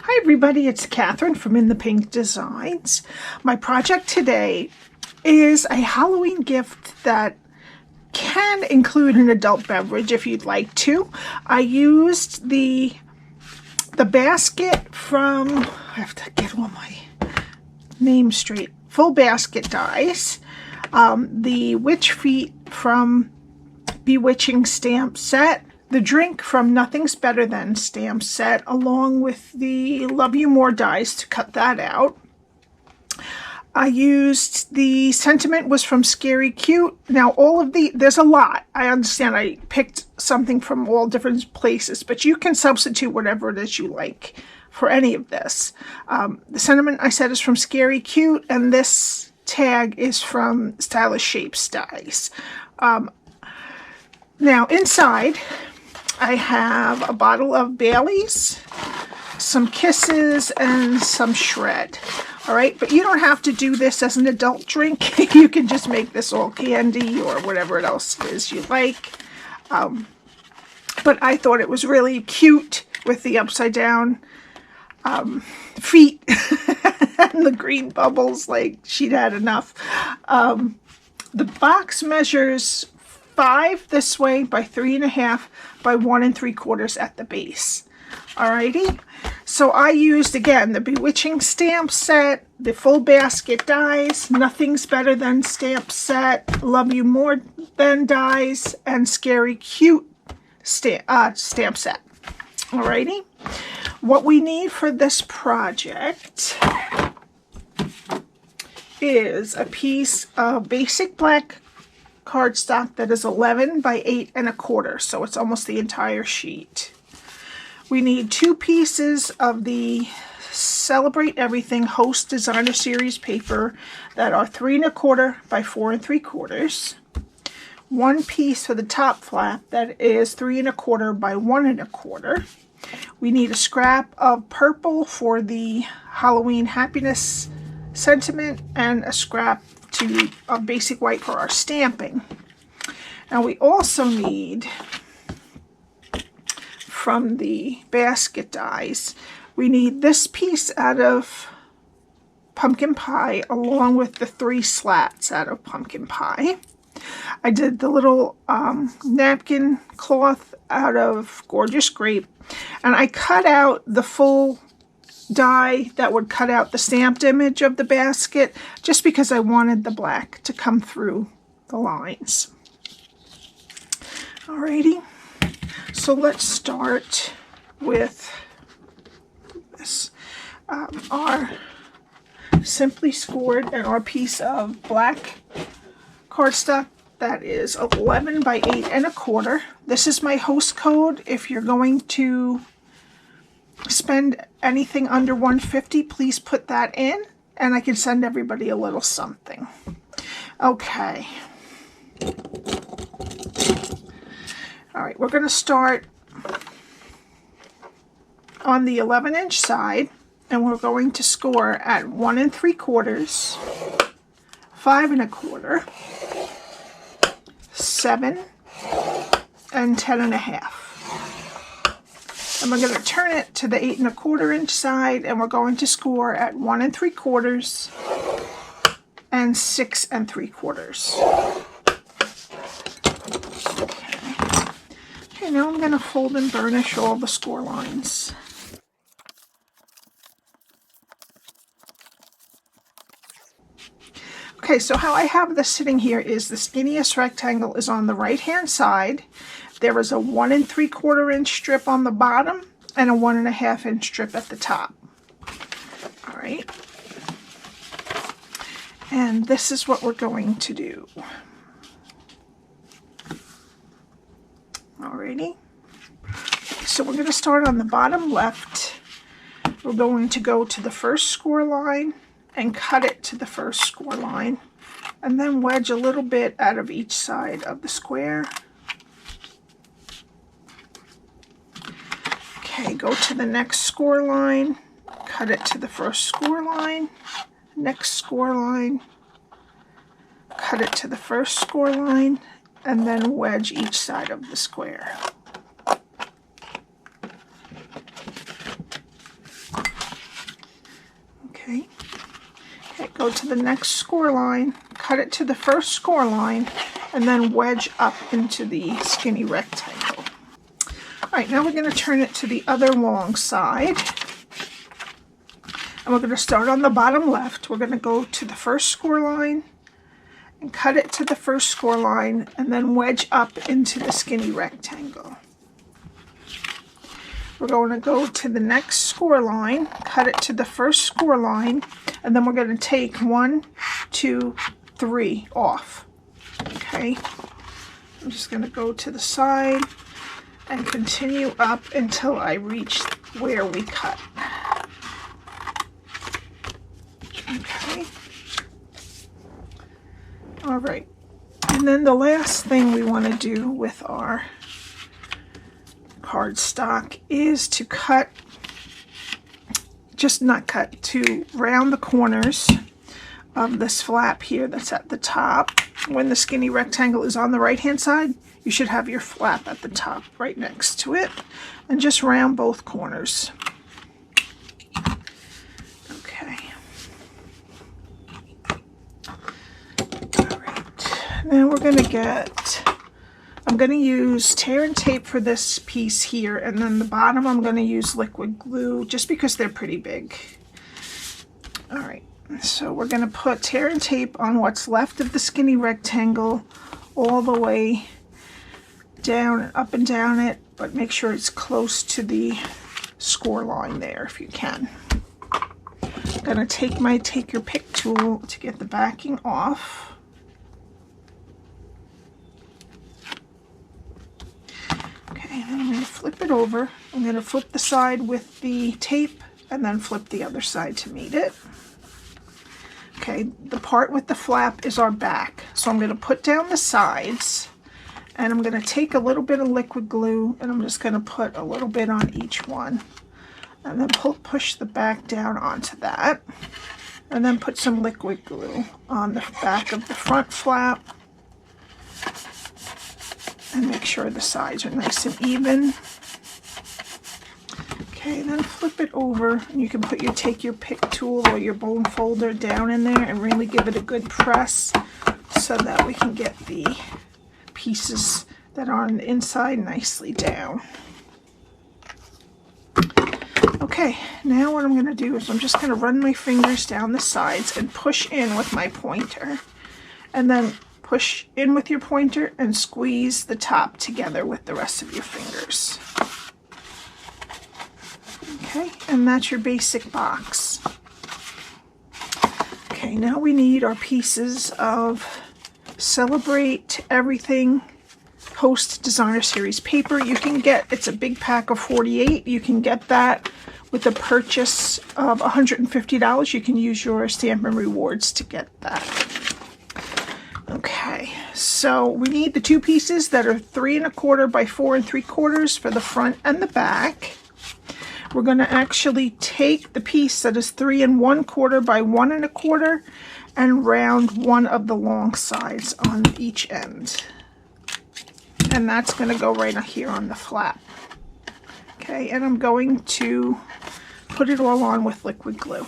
Hi everybody, it's Catherine from In the Pink Designs. My project today is a Halloween gift that can include an adult beverage if you'd like to. I used the basket from, I have to get all my names straight, Full Basket dies, the witch feet from Bewitching stamp set, the drink from Nothing's Better Than stamp set, along with the Love You More dies to cut that out. I used the sentiment was from Scary Cute. Now there's a lot. I understand I picked something from all different places, but you can substitute whatever it is you like for any of this. The sentiment I said is from Scary Cute, and this tag is from Stylish Shapes dies. Now inside, I have a bottle of Bailey's, some Kisses, and some Shred. All right, but you don't have to do this as an adult drink. You can just make this all candy or whatever else it is you like. But I thought it was really cute with the upside down feet and the green bubbles, like she'd had enough. The box measures 5 this way by 3.5 by 1 3/4 at the base. Alrighty, so I used again the Bewitching stamp set, the Full Basket dies, Nothing's Better Than stamp set, Love You More Than dies, and Scary Cute stamp set. Alrighty, what we need for this project is a piece of basic black cardstock that is 11 by 8 1/4, so it's almost the entire sheet. We need 2 pieces of the Celebrate Everything Host Designer Series paper that are 3 1/4 by 4 3/4. 1 piece for the top flap that is 3 1/4 by 1 1/4. We need a scrap of purple for the Halloween Happiness sentiment and a scrap of basic white for our stamping. Now we also need, from the basket dies, we need this piece out of Pumpkin Pie along with the 3 slats out of Pumpkin Pie. I did the little napkin cloth out of Gorgeous Grape, and I cut out the full die that would cut out the stamped image of the basket just because I wanted the black to come through the lines. Alrighty, so let's start with this. Our Simply Scored and our piece of black cardstock that is 11 by 8 1/4. This is my host code. If you're going to spend anything under $150, please put that in, and I can send everybody a little something. Okay. All right, we're going to start on the 11-inch side, and we're going to score at 1 3/4, 5 1/4, 7, and 10 1/2. And we're going to turn it to the 8 1/4 inch side, and we're going to score at 1 3/4 and 6 3/4. Okay, now I'm going to fold and burnish all the score lines. Okay, so how I have this sitting here is the skinniest rectangle is on the right hand side. There is a 1 3/4 inch strip on the bottom and a 1 1/2 inch strip at the top. All right. And this is what we're going to do. Alrighty. So we're going to start on the bottom left. We're going to go to the first score line and cut it to the first score line, and then wedge a little bit out of each side of the square. Okay, go to the next score line, cut it to the first score line, next score line, cut it to the first score line, and then wedge each side of the square. go to the next score line, cut it to the first score line, and then wedge up into the skinny rectangle. All right, now we're going to turn it to the other long side. And we're going to start on the bottom left. We're going to go to the first score line and cut it to the first score line and then wedge up into the skinny rectangle. We're going to go to the next score line, cut it to the first score line, and then we're going to take 1, 2, 3 off. Okay, I'm just going to go to the side and continue up until I reach where we cut. Okay. All right. And then the last thing we want to do with our cardstock is to cut, to round the corners of this flap here that's at the top. When the skinny rectangle is on the right hand side, you should have your flap at the top right next to it, and just round both corners. Okay. All right. Now we're going to I'm going to use tear and tape for this piece here, and then the bottom I'm going to use liquid glue just because they're pretty big. All right, so we're going to put tear and tape on what's left of the skinny rectangle all the way down and up and down it, but make sure it's close to the score line there if you can. I'm going to take my take your pick tool to get the backing off. And then I'm going to flip it over. I'm going to flip the side with the tape and then flip the other side to meet it. Okay, the part with the flap is our back. So I'm going to put down the sides, and I'm going to take a little bit of liquid glue, and I'm just going to put a little bit on each one. And then push the back down onto that. And then put some liquid glue on the back of the front flap. And make sure the sides are nice and even. Okay, then flip it over, and you can put your take your pick tool or your bone folder down in there and really give it a good press so that we can get the pieces that are on the inside nicely down. Okay, now what I'm going to do is I'm just going to run my fingers down the sides and push in with my pointer, and then push in with your pointer and squeeze the top together with the rest of your fingers. Okay, and that's your basic box. Okay, now we need our pieces of Celebrate Everything Post Designer Series paper. You can get, it's a big pack of 48. You can get that with a purchase of $150. You can use your Stampin' Rewards to get that. Okay, so we need the two pieces that are 3 1/4 by 4 3/4 for the front and the back. We're going to actually take the piece that is 3 1/4 by 1 1/4 and round one of the long sides on each end. And that's going to go right here on the flap. Okay, and I'm going to put it all on with liquid glue.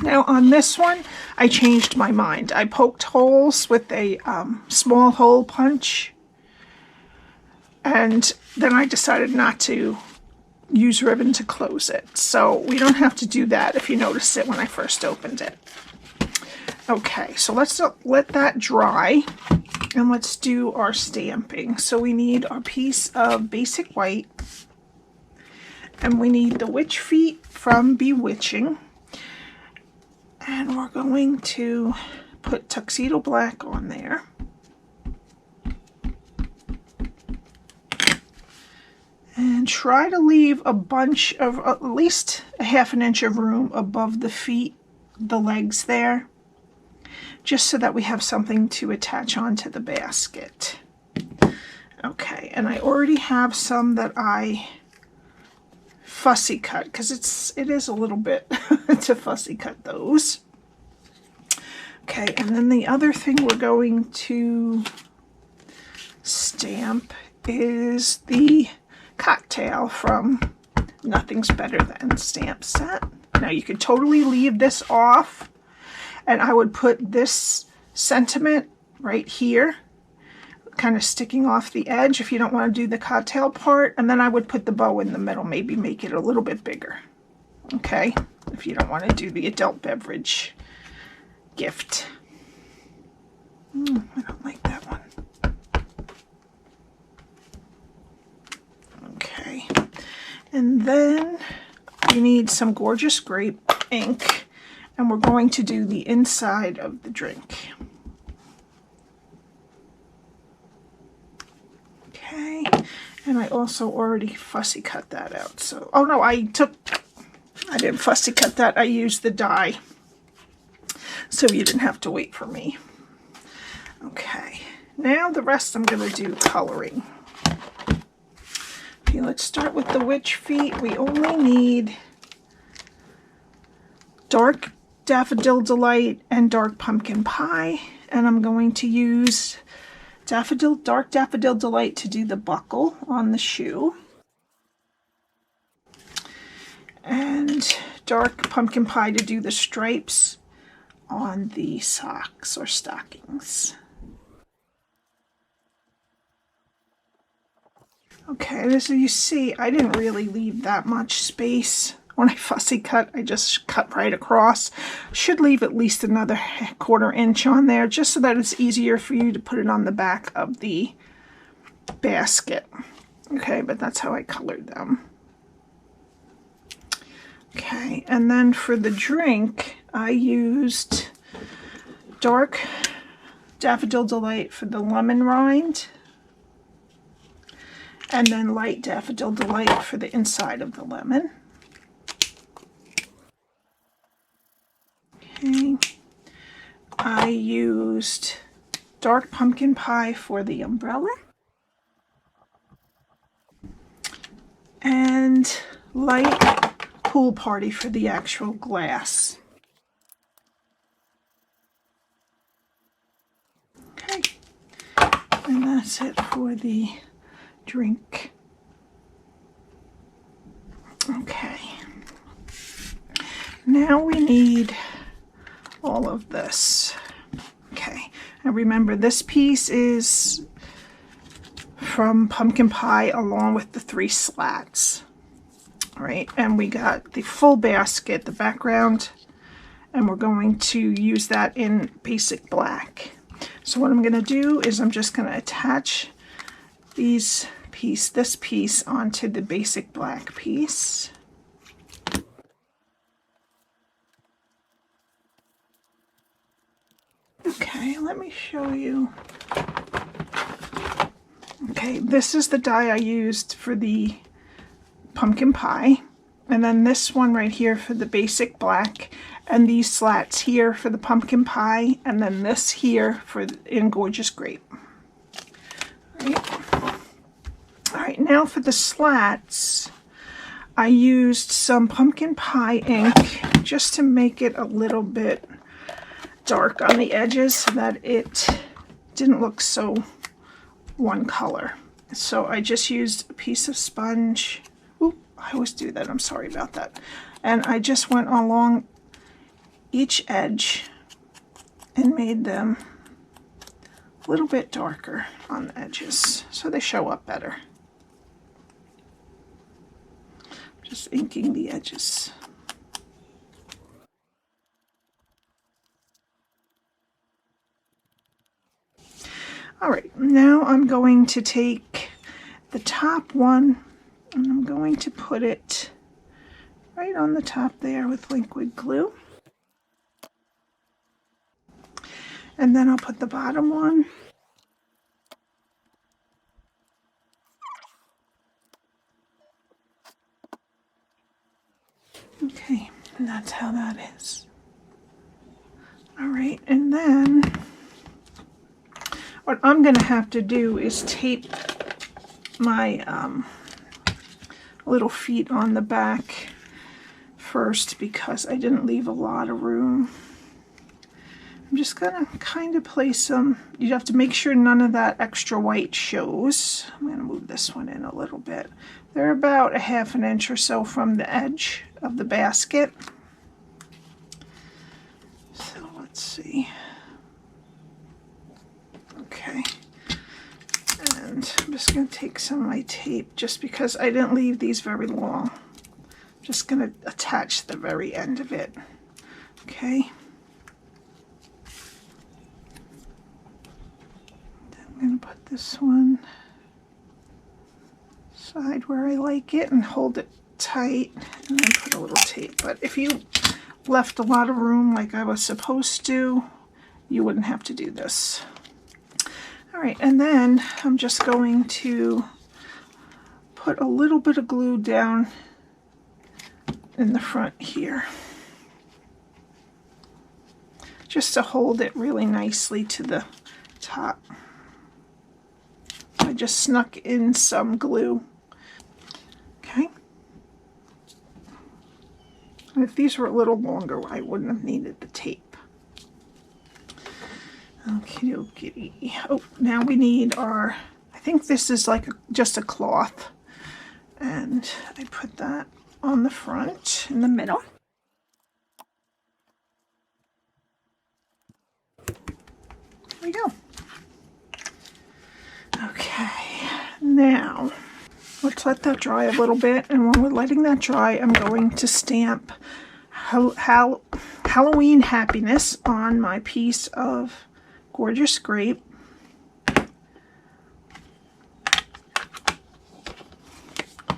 Now on this one, I changed my mind. I poked holes with a small hole punch, and then I decided not to use ribbon to close it. So we don't have to do that if you noticed it when I first opened it. Okay, so let's let that dry, and let's do our stamping. So we need our piece of basic white, and we need the witch feet from Bewitching. And we're going to put Tuxedo Black on there. And try to leave a bunch of, at least a 1/2 inch of room above the feet, the legs there, just so that we have something to attach onto the basket. Okay, and I already have some that I fussy cut, because it is a little bit to fussy cut those. Okay, and then the other thing we're going to stamp is the cocktail from Nothing's Better Than Stamp Set. Now you could totally leave this off, and I would put this sentiment right here, kind of sticking off the edge if you don't want to do the cocktail part, and then I would put the bow in the middle, maybe make it a little bit bigger, okay, if you don't want to do the adult beverage gift. I don't like that one. Okay, and then we need some gorgeous grape ink, and we're going to do the inside of the drink. Okay, and I also already fussy cut that out. So, oh no, I didn't fussy cut that. I used the die, so you didn't have to wait for me. Okay, now the rest I'm going to do coloring. Okay, let's start with the witch feet. We only need dark Daffodil Delight and dark Pumpkin Pie, and I'm going to use dark Daffodil Delight to do the buckle on the shoe, and dark Pumpkin Pie to do the stripes on the socks or stockings. Okay, as you see, I didn't really leave that much space. When I fussy cut, I just cut right across. Should leave at least another 1/4 inch on there, just so that it's easier for you to put it on the back of the basket. Okay, but that's how I colored them. Okay, and then for the drink, I used dark Daffodil Delight for the lemon rind, and then light Daffodil Delight for the inside of the lemon. Okay, I used dark Pumpkin Pie for the umbrella, and light Pool Party for the actual glass. Okay, and that's it for the drink. Okay, now we need all of this. Okay, and remember, this piece is from Pumpkin Pie along with the 3 slats. All right, and we got the full basket, the background, and we're going to use that in basic black. So what I'm going to do is I'm just going to attach this piece onto the basic black piece. Okay, let me show you. Okay, this is the die I used for the Pumpkin Pie, and then this one right here for the basic black, and these slats here for the Pumpkin Pie, and then this here in Gorgeous Grape. All right, now for the slats, I used some Pumpkin Pie ink just to make it a little bit dark on the edges so that it didn't look so one color. So I just used a piece of sponge. Oop, I always do that, I'm sorry about that. And I just went along each edge and made them a little bit darker on the edges so they show up better. Just inking the edges. All right, now I'm going to take the top one and I'm going to put it right on the top there with liquid glue. And then I'll put the bottom one. Okay, and that's how that is. All right, and then what I'm going to have to do is tape my little feet on the back first because I didn't leave a lot of room. I'm just gonna kind of place some, you have to make sure none of that extra white shows. I'm gonna move this one in a little bit. They're about a ½ an inch or so from the edge of the basket. So let's see. Okay. And I'm just gonna take some of my tape just because I didn't leave these very long. Just gonna attach the very end of it. Okay. I'm going to put this one side where I like it and hold it tight and then put a little tape. But if you left a lot of room like I was supposed to, you wouldn't have to do this. All right, and then I'm just going to put a little bit of glue down in the front here, just to hold it really nicely to the top. I just snuck in some glue. Okay. And if these were a little longer, I wouldn't have needed the tape. Okay, okay. Oh, now we need our, I think this is like just a cloth. And I put that on the front in the middle. There we go. Okay, now let's let that dry a little bit, and when we're letting that dry, I'm going to stamp Halloween Happiness on my piece of gorgeous grape.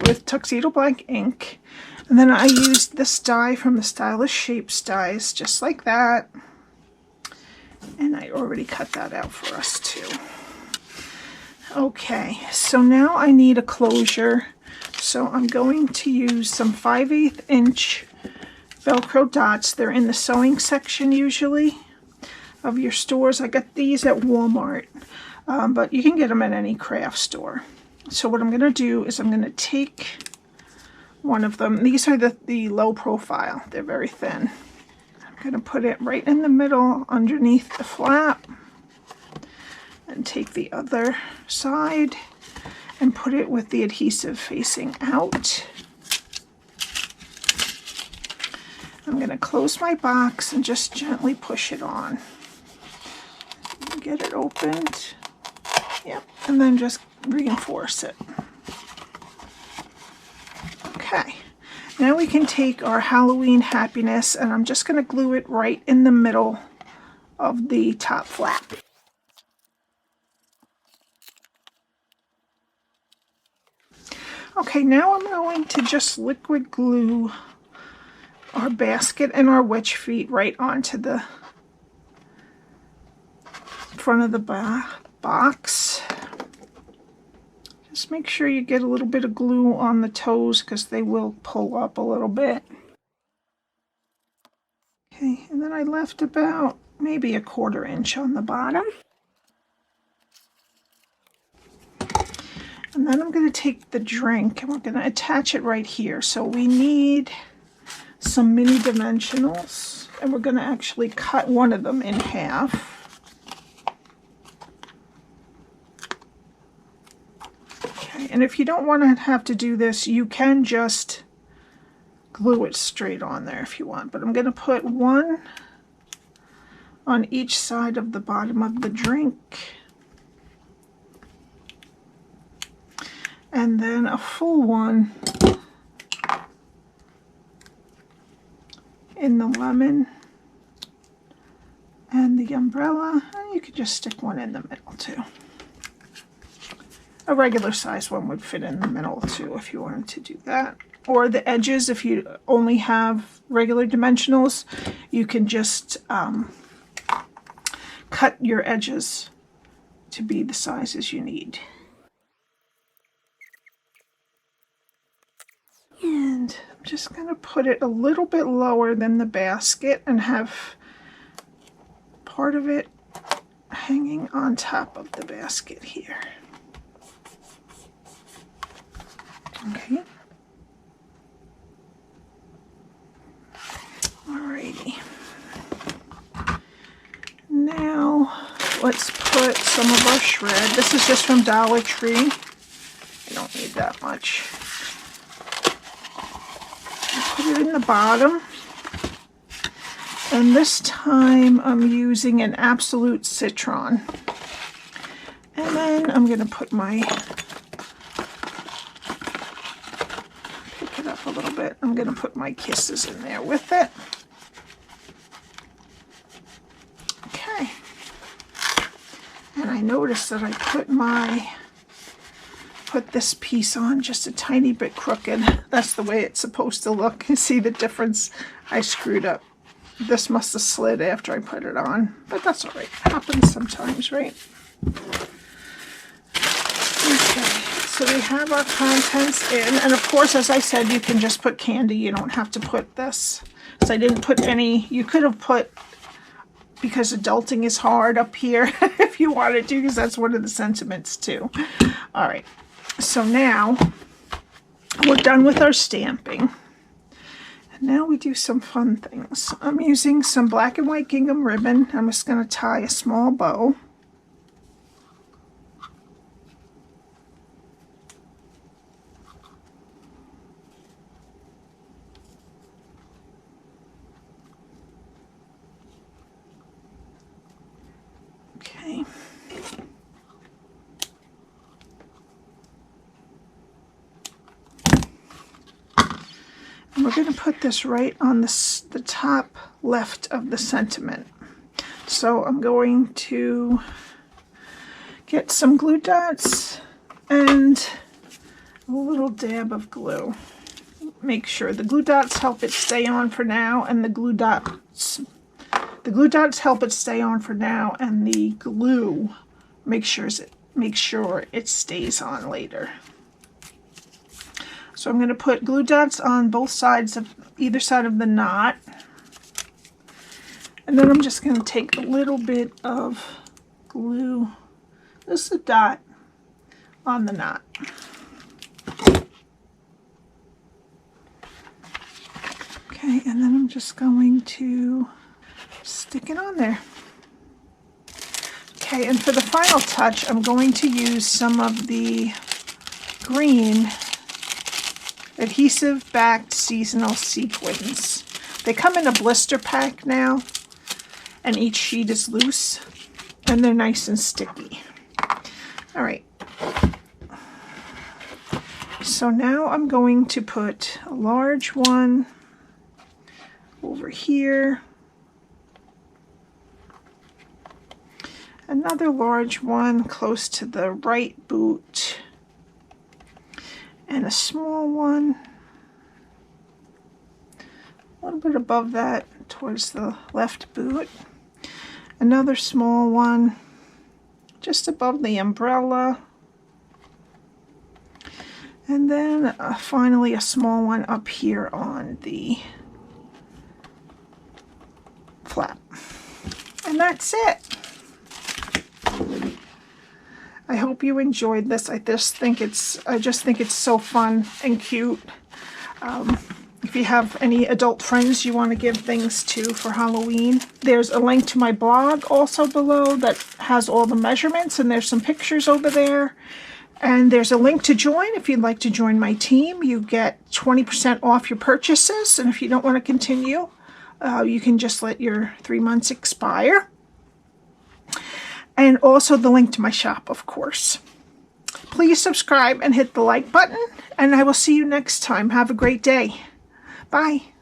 With Tuxedo Black Ink, and then I used this die from the Stylish Shapes dies, just like that, and I already cut that out for us too. Okay, so now I need a closure, so I'm going to use some 5/8 inch Velcro dots. They're in the sewing section usually of your stores. I got these at Walmart, but you can get them at any craft store. So what I'm going to do is I'm going to take one of them. These are the low profile. They're very thin. I'm going to put it right in the middle underneath the flap. And take the other side and put it with the adhesive facing out. I'm going to close my box and just gently push it on. Get it opened. Yep, and then just reinforce it. Okay, now we can take our Halloween Happiness, and I'm just going to glue it right in the middle of the top flap. Okay, now I'm going to just liquid glue our basket and our witch feet right onto the front of the box. Just make sure you get a little bit of glue on the toes because they will pull up a little bit. Okay, and then I left about maybe ¼ inch on the bottom. And then I'm going to take the drink and we're going to attach it right here. So we need some mini dimensionals, and we're going to actually cut one of them in half. Okay, and if you don't want to have to do this, you can just glue it straight on there if you want. But I'm going to put one on each side of the bottom of the drink. And then a full one in the lemon and the umbrella. And you could just stick one in the middle too. A regular size one would fit in the middle too if you wanted to do that. Or the edges, if you only have regular dimensionals, you can just cut your edges to be the sizes you need. And I'm just going to put it a little bit lower than the basket and have part of it hanging on top of the basket here. Okay. Alrighty. now let's put some of our shred. This is just from Dollar Tree. I don't need that much. Put it in the bottom. And this time I'm using an Absolute Citron. And then I'm going to put my, pick it up a little bit. I'm going to put my kisses in there with it. Okay. And I noticed that I put this piece on just a tiny bit crooked. That's the way it's supposed to look. You see the difference? I screwed up. This must have slid after I put it on, but that's all right. It happens sometimes, right? Okay, so we have our contents in, and of course, as I said, you can just put candy. You don't have to put this. So I didn't put any. You could have put, because adulting is hard up here, if you wanted to, because that's one of the sentiments too. All right, so now we're done with our stamping. And now we do some fun things. I'm using some black and white gingham ribbon. I'm just going to tie a small bow. Okay. And we're going to put this right on the top left of the sentiment. So I'm going to get some glue dots and a little dab of glue. Make sure the glue dots help it stay on for now, and the glue dots help it stay on for now, and the glue make sure it stays on later. So I'm going to put glue dots on both sides of either side of the knot. And then I'm just going to take a little bit of glue, just a dot on the knot. Okay, and then I'm just going to stick it on there. Okay, and for the final touch, I'm going to use some of the green adhesive backed seasonal sequins. They come in a blister pack now, and each sheet is loose, and they're nice and sticky. All right. So now I'm going to put a large one over here, another large one close to the right boot, and a small one a little bit above that towards the left boot, another small one just above the umbrella, and then finally a small one up here on the flap. And that's it. I hope you enjoyed this. I just think it's so fun and cute. If you have any adult friends you want to give things to for Halloween, there's a link to my blog also below that has all the measurements, and there's some pictures over there. And there's a link to join if you'd like to join my team. You get 20% off your purchases, and if you don't want to continue, you can just let your 3 months expire. And also the link to my shop, of course. Please subscribe and hit the like button, and I will see you next time. Have a great day. Bye.